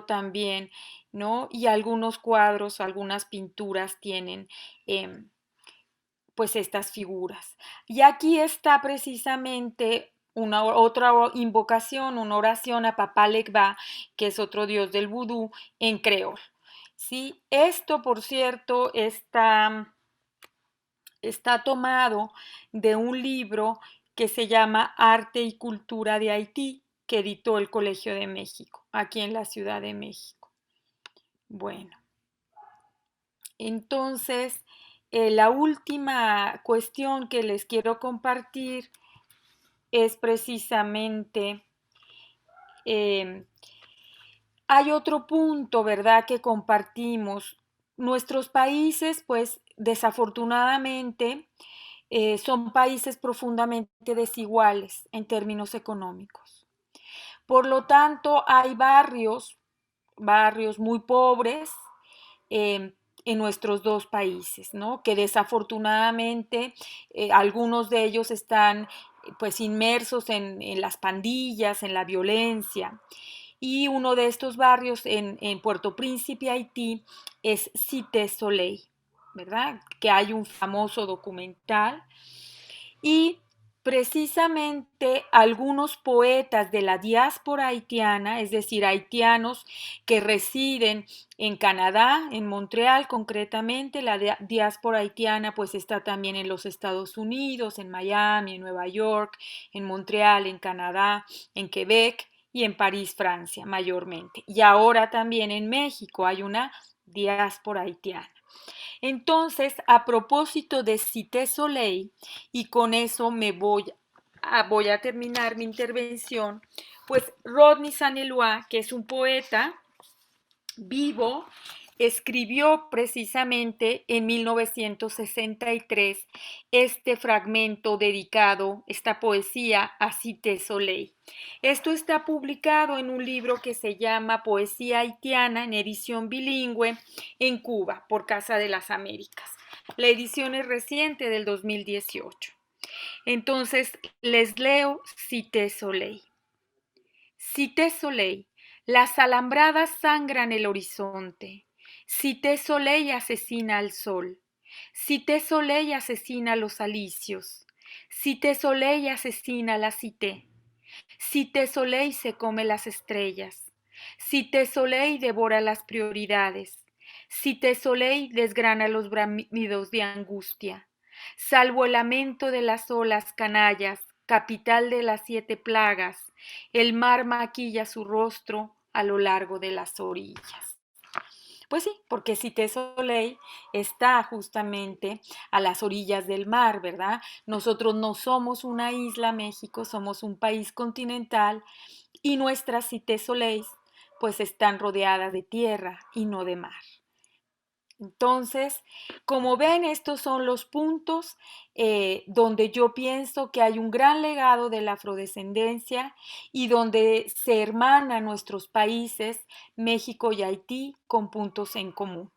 Speaker 5: también, ¿no? Y algunos cuadros, algunas pinturas tienen pues estas figuras. Y aquí está precisamente una otra invocación, una oración a Papá Legba, que es otro dios del vudú, en creol. ¿Sí? Esto, por cierto, está tomado de un libro que se llama Arte y Cultura de Haití, que editó el Colegio de México, aquí en la Ciudad de México. Bueno, entonces, la última cuestión que les quiero compartir es precisamente, eh, hay otro punto, ¿verdad?, que compartimos. Nuestros países, pues, desafortunadamente, son países profundamente desiguales en términos económicos. Por lo tanto, hay barrios muy pobres eh, en nuestros dos países, ¿no? Que desafortunadamente algunos de ellos están pues inmersos en las pandillas, en la violencia. Y uno de estos barrios en Puerto Príncipe, Haití, es Cité Soleil, ¿verdad? Que hay un famoso documental. Y precisamente algunos poetas de la diáspora haitiana, es decir, haitianos que residen en Canadá, en Montreal concretamente, la diáspora haitiana pues está también en los Estados Unidos, en Miami, en Nueva York, en Montreal, en Canadá, en Quebec y en París, Francia, mayormente. Y ahora también en México hay una diáspora haitiana. Entonces, a propósito de Cité Soleil, y con eso voy a terminar mi intervención, pues Rodney Saint-Éloi, que es un poeta vivo, escribió precisamente en 1963 este fragmento dedicado, esta poesía a Cité Soleil. Esto está publicado en un libro que se llama Poesía Haitiana en edición bilingüe en Cuba por Casa de las Américas. La edición es reciente del 2018. Entonces les leo Cité Soleil. Cité Soleil, las alambradas sangran el horizonte. Cité Soleil asesina al sol. Cité Soleil asesina los alicios. Cité Soleil asesina la cité. Cité Soleil se come las estrellas. Cité Soleil devora las prioridades. Cité Soleil desgrana los bramidos de angustia. Salvo el lamento de las olas canallas, capital de las 7 plagas, el mar maquilla su rostro a lo largo de las orillas. Pues sí, porque Cité Soleil está justamente a las orillas del mar, ¿verdad? Nosotros no somos una isla, México, somos un país continental y nuestras Cité Soleil pues están rodeadas de tierra y no de mar. Entonces, como ven, estos son los puntos donde yo pienso que hay un gran legado de la afrodescendencia y donde se hermanan nuestros países, México y Haití, con puntos en común.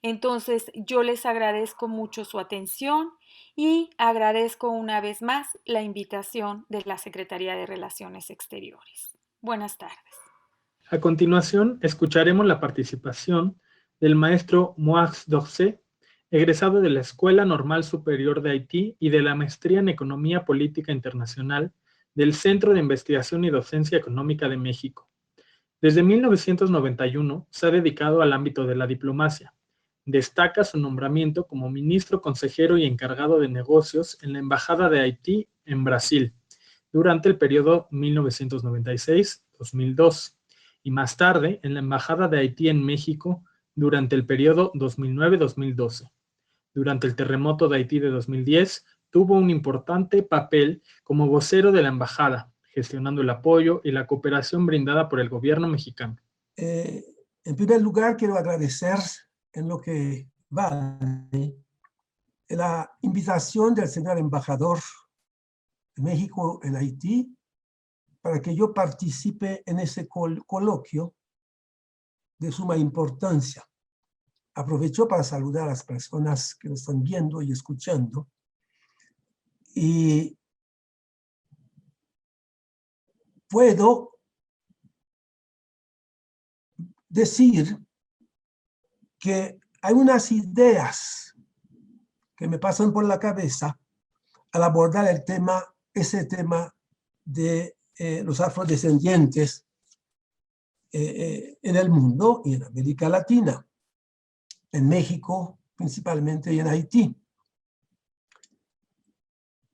Speaker 5: Entonces, yo les agradezco mucho su atención y agradezco una vez más la invitación de la Secretaría de Relaciones Exteriores. Buenas tardes.
Speaker 2: A continuación, escucharemos la participación del maestro Moaz Dorcé, egresado de la Escuela Normal Superior de Haití y de la Maestría en Economía Política Internacional del Centro de Investigación y Docencia Económica de México. Desde 1991 se ha dedicado al ámbito de la diplomacia. Destaca su nombramiento como ministro consejero y encargado de negocios en la Embajada de Haití en Brasil durante el periodo 1996-2002 y más tarde en la Embajada de Haití en México durante el periodo 2009-2012. Durante el terremoto de Haití de 2010, tuvo un importante papel como vocero de la embajada, gestionando el apoyo y la cooperación brindada por el gobierno mexicano.
Speaker 6: En primer lugar, quiero agradecer en lo que va la invitación del señor embajador de México en Haití para que yo participe en ese coloquio de suma importancia. Aprovecho para saludar a las personas que nos están viendo y escuchando. Y puedo decir que hay unas ideas que me pasan por la cabeza al abordar ese tema de los afrodescendientes en el mundo y en América Latina, en México principalmente y en Haití.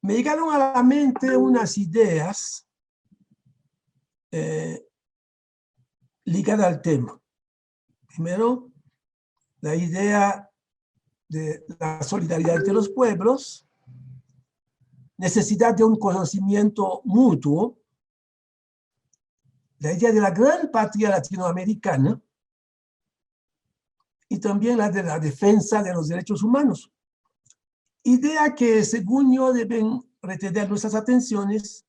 Speaker 6: Me llegaron a la mente unas ideas ligadas al tema. Primero, la idea de la solidaridad entre los pueblos, necesidad de un conocimiento mutuo, la idea de la gran patria latinoamericana y también la de la defensa de los derechos humanos. Idea que, según yo, deben retener nuestras atenciones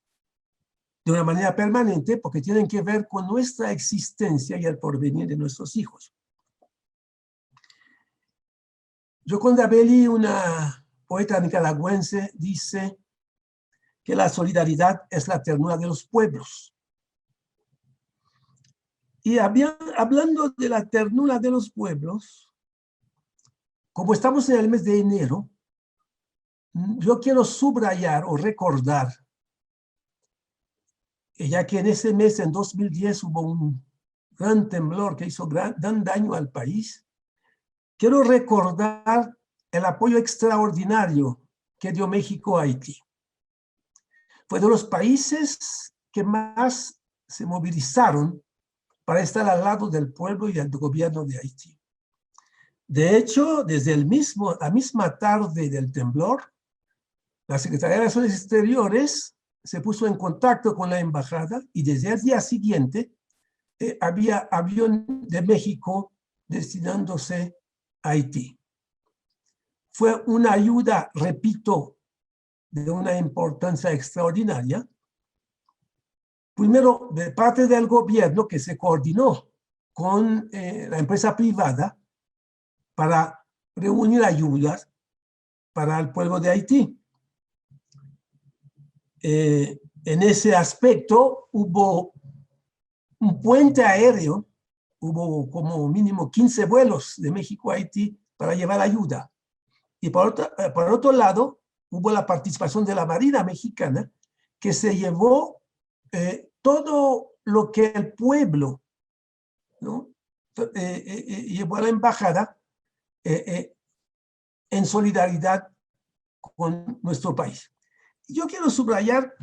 Speaker 6: de una manera permanente porque tienen que ver con nuestra existencia y el porvenir de nuestros hijos. Yoconda Belli, una poeta nicaragüense, dice que la solidaridad es la ternura de los pueblos. Y hablando de la ternura de los pueblos, como estamos en el mes de enero, yo quiero subrayar o recordar, ya que en ese mes, en 2010, hubo un gran temblor que hizo gran daño al país, quiero recordar el apoyo extraordinario que dio México a Haití. Fue de los países que más se movilizaron para estar al lado del pueblo y del gobierno de Haití. De hecho, desde la misma tarde del temblor, la Secretaría de Relaciones Exteriores se puso en contacto con la embajada y desde el día siguiente había avión de México destinándose a Haití. Fue una ayuda, repito, de una importancia extraordinaria. Primero, de parte del gobierno que se coordinó con la empresa privada para reunir ayudas para el pueblo de Haití. En ese aspecto hubo un puente aéreo, hubo como mínimo 15 vuelos de México a Haití para llevar ayuda. Y por otro lado, hubo la participación de la Marina Mexicana, que se llevó todo lo que el pueblo, ¿no? Llevó a la embajada en solidaridad con nuestro país. Yo quiero subrayar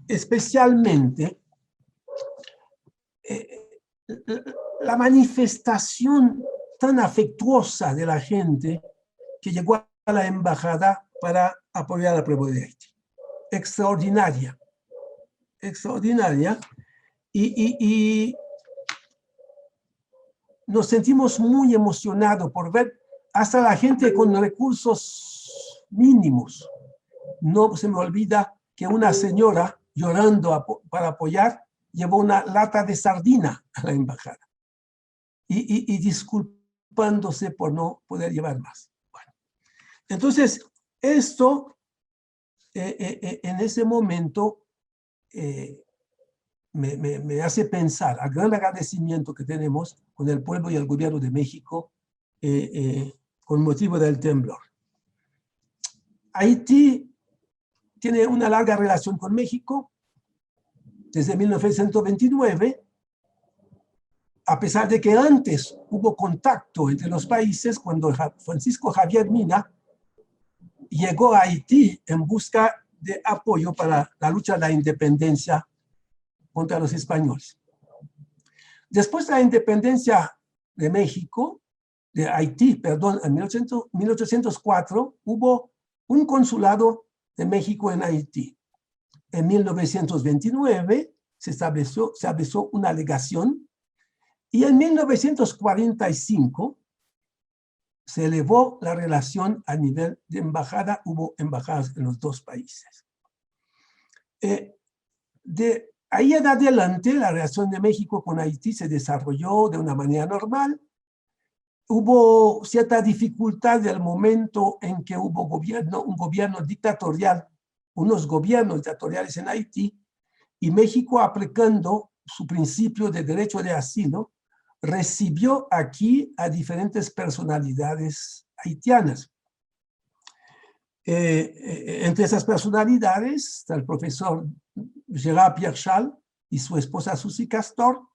Speaker 6: especialmente la manifestación tan afectuosa de la gente que llegó a la embajada para apoyar al pueblo de Haití. Extraordinaria, extraordinaria. Y nos sentimos muy emocionados por ver hasta la gente con recursos mínimos. No se me olvida que una señora llorando para apoyar llevó una lata de sardina a la embajada y disculpándose por no poder llevar más. Bueno, entonces, esto en ese momento me hace pensar al gran agradecimiento que tenemos con el pueblo y el gobierno de México con motivo del temblor. Haití tiene una larga relación con México desde 1929, a pesar de que antes hubo contacto entre los países cuando Francisco Javier Mina llegó a Haití en busca de apoyo para la lucha de la independencia contra los españoles. Después de la independencia de México, de Haití, perdón, en 1804, hubo un consulado de México en Haití. En 1929 se estableció una legación y en 1945 se elevó la relación a nivel de embajada, hubo embajadas en los dos países. De ahí en adelante, la relación de México con Haití se desarrolló de una manera normal. Hubo cierta dificultad del momento en que hubo un gobierno dictatorial, unos gobiernos dictatoriales en Haití, y México, aplicando su principio de derecho de asilo, recibió aquí a diferentes personalidades haitianas. Entre esas personalidades está el profesor Gérard Pierchal y su esposa Susi Castor,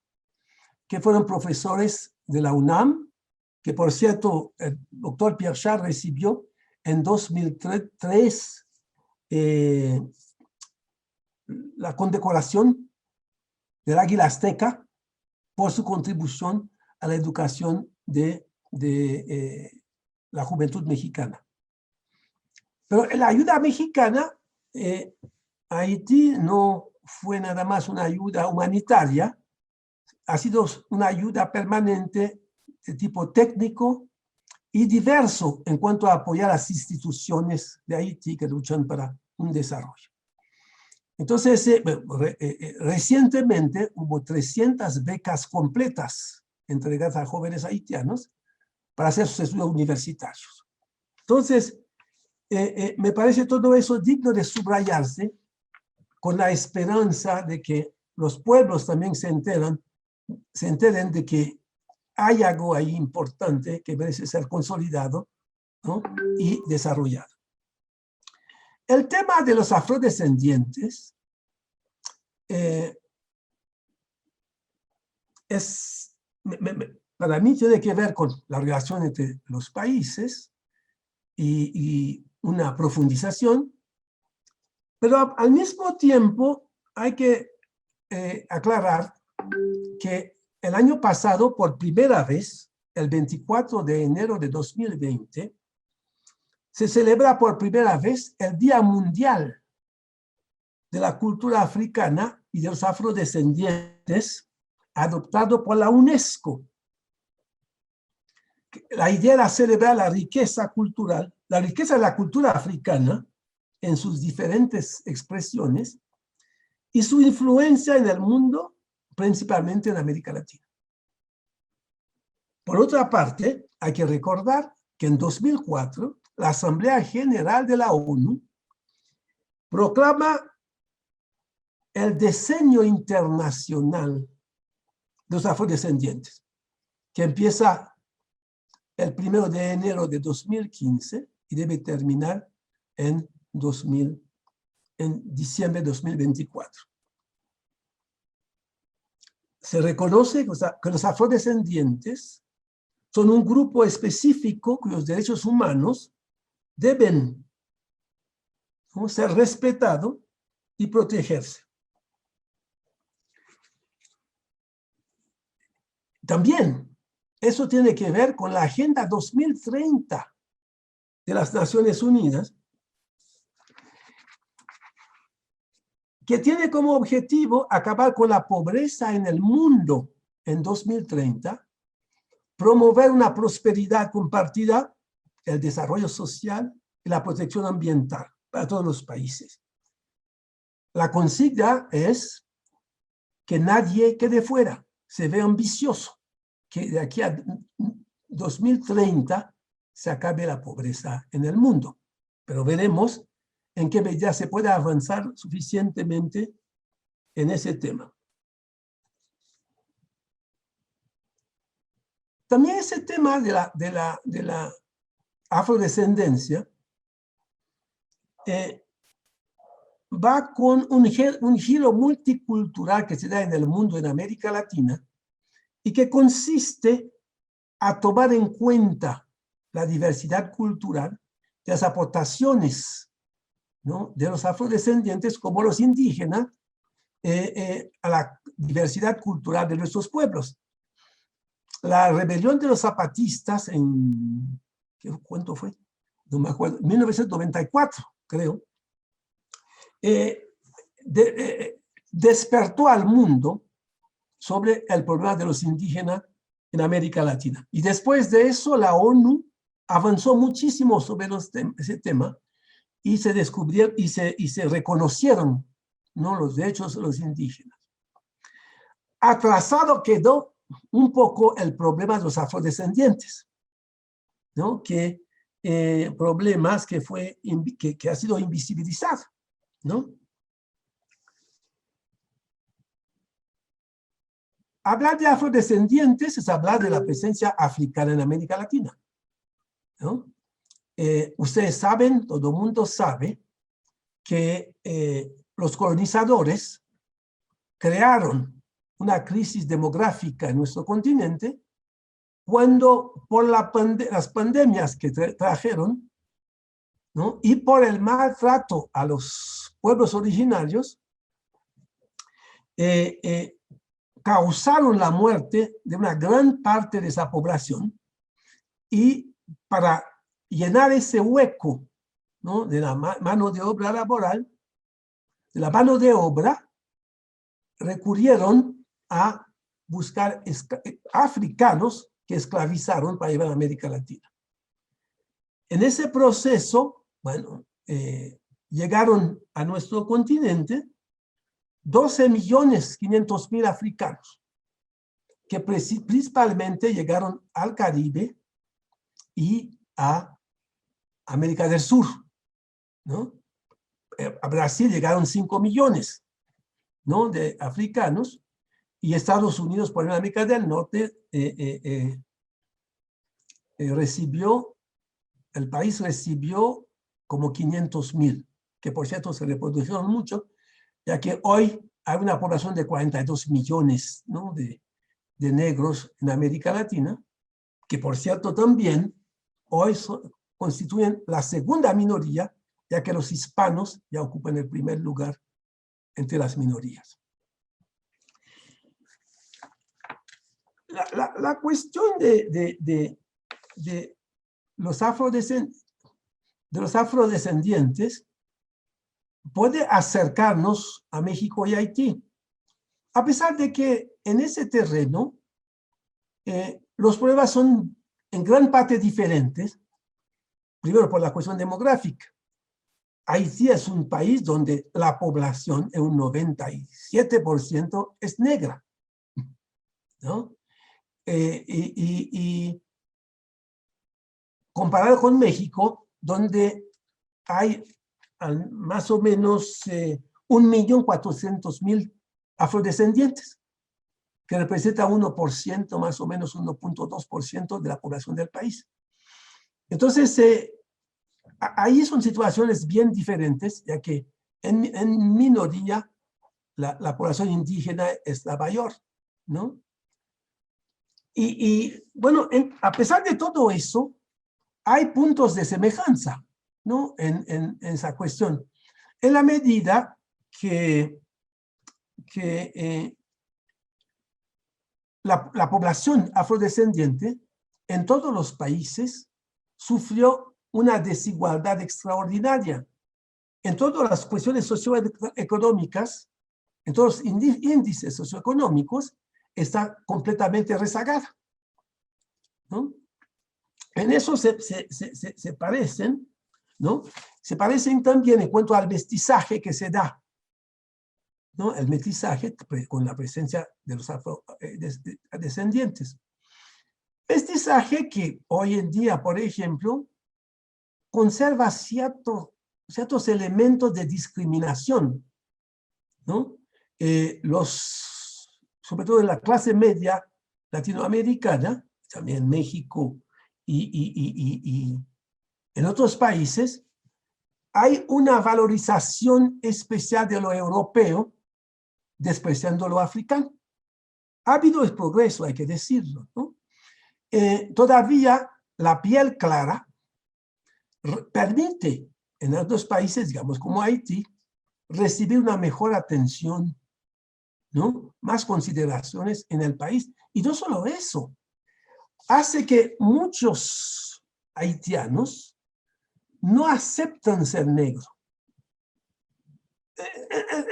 Speaker 6: que fueron profesores de la UNAM, que por cierto el doctor Pierchal recibió en 2003 la condecoración del Águila Azteca por su contribución a la educación de la juventud mexicana. Pero la ayuda mexicana a Haití no fue nada más una ayuda humanitaria, ha sido una ayuda permanente de tipo técnico y diverso en cuanto a apoyar a las instituciones de Haití que luchan para un desarrollo. Entonces, recientemente hubo 300 becas completas entregadas a jóvenes haitianos para hacer sus estudios universitarios. Entonces, me parece todo eso digno de subrayarse con la esperanza de que los pueblos también se enteren de que hay algo ahí importante que merece ser consolidado, ¿no?, y desarrollado. El tema de los afrodescendientes para mí tiene que ver con la relación entre los países y una profundización, pero al mismo tiempo hay que aclarar que el año pasado, por primera vez, el 24 de enero de 2020, se celebra por primera vez el Día Mundial de la Cultura Africana y de los Afrodescendientes, adoptado por la UNESCO. La idea era celebrar la riqueza cultural, la riqueza de la cultura africana en sus diferentes expresiones y su influencia en el mundo, principalmente en América Latina. Por otra parte, hay que recordar que en 2004, la Asamblea General de la ONU proclama el diseño internacional de los afrodescendientes, que empieza el 1 de enero de 2015 y debe terminar en diciembre de 2024. Se reconoce que los afrodescendientes son un grupo específico cuyos derechos humanos deben, ¿no?, ser respetados y protegerse. También eso tiene que ver con la Agenda 2030 de las Naciones Unidas, que tiene como objetivo acabar con la pobreza en el mundo en 2030, promover una prosperidad compartida, el desarrollo social y la protección ambiental para todos los países. La consigna es que nadie quede fuera, se ve ambicioso, que de aquí a 2030 se acabe la pobreza en el mundo. Pero veremos en qué medida se puede avanzar suficientemente en ese tema. También ese tema de la afrodescendencia va con un giro multicultural que se da en el mundo, en América Latina, y que consiste a tomar en cuenta la diversidad cultural, de las aportaciones, ¿no?, de los afrodescendientes como los indígenas a la diversidad cultural de nuestros pueblos. La rebelión de los zapatistas en, ¿cuánto fue? No me acuerdo, 1994, creo, despertó al mundo sobre el problema de los indígenas en América Latina. Y después de eso, la ONU avanzó muchísimo sobre ese tema y se descubrieron y se reconocieron, ¿no?, los derechos de los indígenas. Atrasado quedó un poco el problema de los afrodescendientes, ¿no?, problemas que ha sido invisibilizado, ¿no? Hablar de afrodescendientes es hablar de la presencia africana en América Latina, ¿no? Ustedes saben, todo el mundo sabe, que los colonizadores crearon una crisis demográfica en nuestro continente cuando por las pandemias que trajeron, ¿no?, y por el maltrato a los pueblos originarios, causaron la muerte de una gran parte de esa población, y para llenar ese hueco, ¿no?, de la mano de obra laboral, de la mano de obra, recurrieron a buscar africanos que esclavizaron para llevar a América Latina. En ese proceso, bueno, llegaron a nuestro continente 12.500.000 africanos, que principalmente llegaron al Caribe y a América del Sur, ¿no? A Brasil llegaron 5 millones, ¿no?, de africanos, y Estados Unidos, por América del Norte, el país recibió como 500.000, que por cierto se reprodujeron mucho, ya que hoy hay una población de 42 millones, ¿no?, de negros en América Latina, que por cierto también hoy constituyen la segunda minoría, ya que los hispanos ya ocupan el primer lugar entre las minorías. La cuestión de los afrodescendientes puede acercarnos a México y Haití, a pesar de que en ese terreno los problemas son en gran parte diferentes. Primero, por la cuestión demográfica. Haití es un país donde la población, en un 97%, es negra, ¿no? Y comparado con México, donde hay más o menos 1.400.000 afrodescendientes, que representa 1%, más o menos 1.2% de la población del país. Entonces, ahí son situaciones bien diferentes, ya que en minoría la población indígena es la mayor, ¿no? Bueno, a pesar de todo eso, hay puntos de semejanza, ¿no? En esa cuestión. En la medida que la población afrodescendiente en todos los países sufrió una desigualdad extraordinaria. En todas las cuestiones socioeconómicas, en todos los índices socioeconómicos, está completamente rezagada, ¿no? En eso se parecen, ¿no? Se parecen también en cuanto al mestizaje que se da, ¿no? El mestizaje con la presencia de los afrodescendientes. Mestizaje que hoy en día, por ejemplo, conserva ciertos elementos de discriminación, ¿no? Sobre todo en la clase media latinoamericana, también en México y en otros países, hay una valorización especial de lo europeo, despreciando lo africano. Ha habido el progreso, hay que decirlo, ¿no? Todavía la piel clara permite en otros países, digamos como Haití, recibir una mejor atención, ¿no? Más consideraciones en el país. Y no solo eso, hace que muchos haitianos no aceptan ser negros.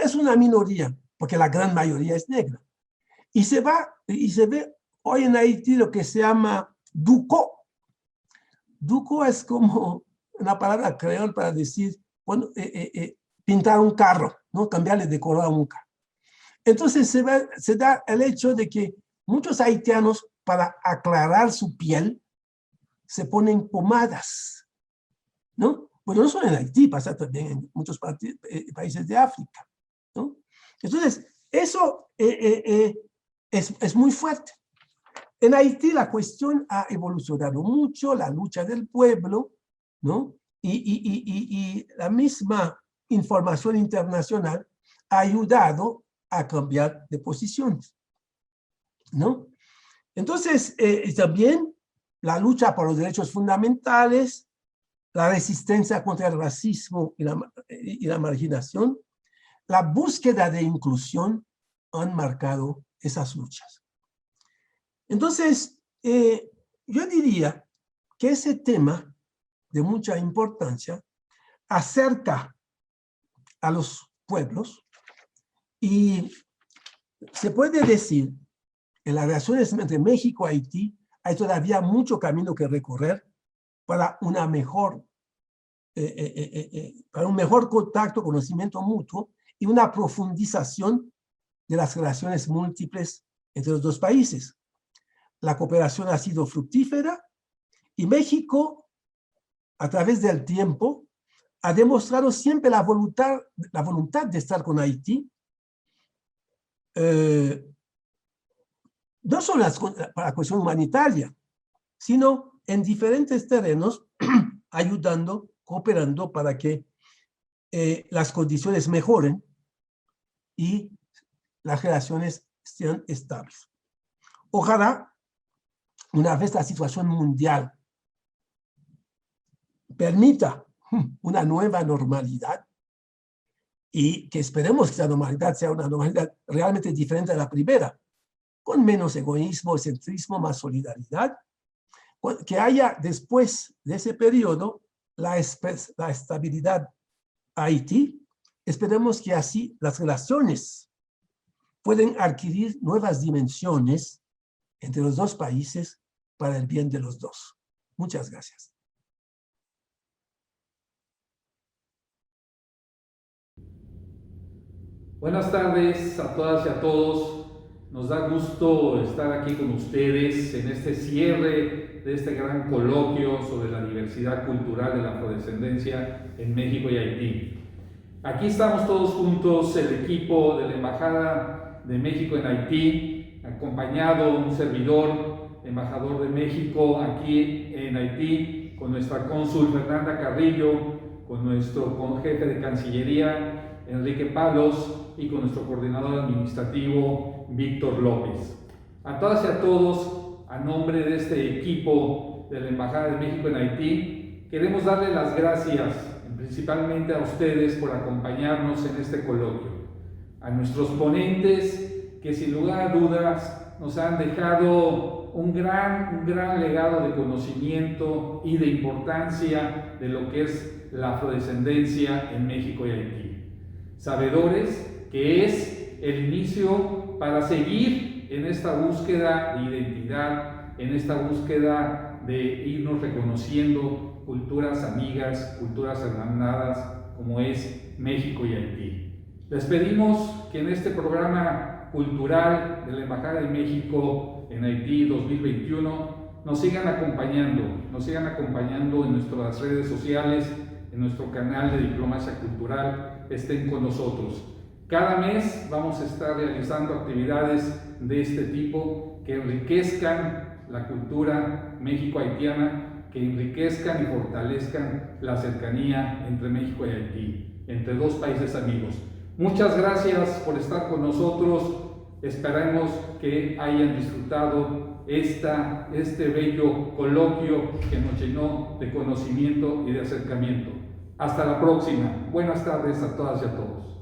Speaker 6: Es una minoría, porque la gran mayoría es negra. Y se ve hoy en Haití lo que se llama duco. Duco es como una palabra creol para decir, bueno, pintar un carro, ¿no? Cambiarle de color a un carro. Entonces se da el hecho de que muchos haitianos, para aclarar su piel, se ponen pomadas, ¿no? Bueno, no solo en Haití, pasa también en muchos países de África, ¿no? Entonces, eso es muy fuerte. En Haití la cuestión ha evolucionado mucho, la lucha del pueblo, ¿no? Y la misma información internacional ha ayudado a cambiar de posiciones, ¿no? Entonces, también la lucha por los derechos fundamentales, la resistencia contra el racismo y la marginación, la búsqueda de inclusión han marcado esas luchas. Entonces, yo diría que ese tema de mucha importancia acerca a los pueblos y se puede decir en las relaciones entre México y Haití hay todavía mucho camino que recorrer para un mejor contacto, conocimiento mutuo y una profundización de las relaciones múltiples entre los dos países. La cooperación ha sido fructífera y México, a través del tiempo, ha demostrado siempre la voluntad de estar con Haití, no solo para la cuestión humanitaria, sino en diferentes terrenos, ayudando, cooperando para que las condiciones mejoren y las relaciones sean estables. Ojalá, una vez la situación mundial permita una nueva normalidad y que esperemos que esa normalidad sea una normalidad realmente diferente a la primera, con menos egoísmo, centrismo, más solidaridad, que haya después de ese periodo la estabilidad a Haití. Esperemos que así las relaciones pueden adquirir nuevas dimensiones entre los dos países para el bien de los dos. Muchas gracias.
Speaker 1: Buenas tardes a todas y a todos. Nos da gusto estar aquí con ustedes en este cierre de este gran coloquio sobre la diversidad cultural de la afrodescendencia en México y Haití. Aquí estamos todos juntos, el equipo de la Embajada de México en Haití, acompañado un servidor, embajador de México aquí en Haití, con nuestra cónsul Fernanda Carrillo, con nuestro jefe de Cancillería, Enrique Palos, y con nuestro coordinador administrativo, Víctor López. A todas y a todos, a nombre de este equipo de la Embajada de México en Haití, queremos darle las gracias principalmente a ustedes por acompañarnos en este coloquio, a nuestros ponentes que sin lugar a dudas nos han dejado un gran legado de conocimiento y de importancia de lo que es la afrodescendencia en México y Haití. Sabedores que es el inicio para seguir en esta búsqueda de identidad, en esta búsqueda de irnos reconociendo culturas amigas, culturas hermanadas, como es México y Haití. Les pedimos que en este programa cultural de la Embajada de México en Haití 2021 nos sigan acompañando en nuestras redes sociales, en nuestro canal de Diplomacia Cultural, estén con nosotros. Cada mes vamos a estar realizando actividades de este tipo que enriquezcan la cultura méxico-haitiana, que enriquezcan y fortalezcan la cercanía entre México y Haití, entre dos países amigos. Muchas gracias por estar con nosotros. Esperamos que hayan disfrutado este bello coloquio que nos llenó de conocimiento y de acercamiento. Hasta la próxima. Buenas tardes a todas y a todos.